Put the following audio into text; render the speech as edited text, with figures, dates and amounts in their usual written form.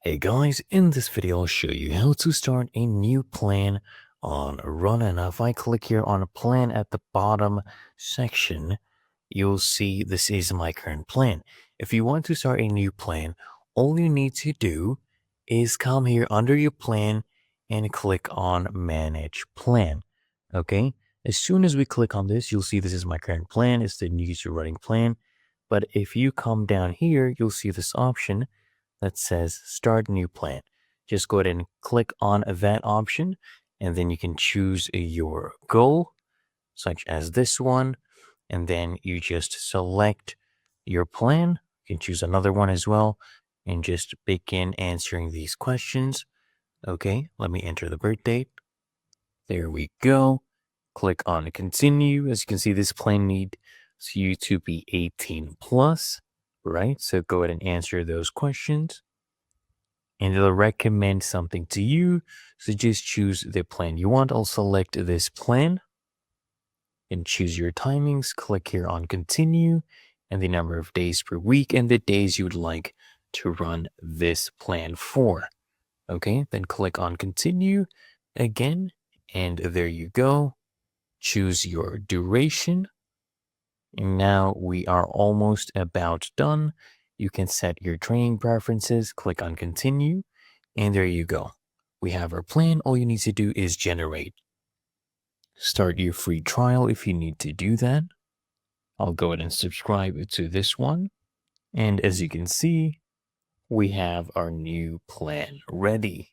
Hey guys, in this video I'll show you how to start a new plan on Runna. Now if I click here on a plan at the bottom section, you'll see this is my current plan. If you want to start a new plan, all you need to do is come here under your plan and click on manage plan. Okay, as soon as we click on this, you'll see this is my current plan. It's the new user running plan. But if you come down here, you'll see this option that says start new plan. Just go ahead and click on that option, and then you can choose your goal, such as this one, and then you just select your plan. You can choose another one as well, and just begin answering these questions. Okay, let me enter the birth date. There we go. Click on continue. As you can see, this plan needs you to be 18 plus, right? So go ahead and answer those questions, and it'll recommend something to you. So just choose the plan you want. I'll select this plan and choose your timings. Click here on continue and the number of days per week and the days you would like to run this plan for. Okay, then click on continue again, and there you go. Choose your duration. And now we are almost about done. You can set your training preferences, click on continue, and there you go. We have our plan. All you need to do is generate. Start your free trial if you need to do that. I'll go ahead and subscribe to this one. And as you can see, we have our new plan ready.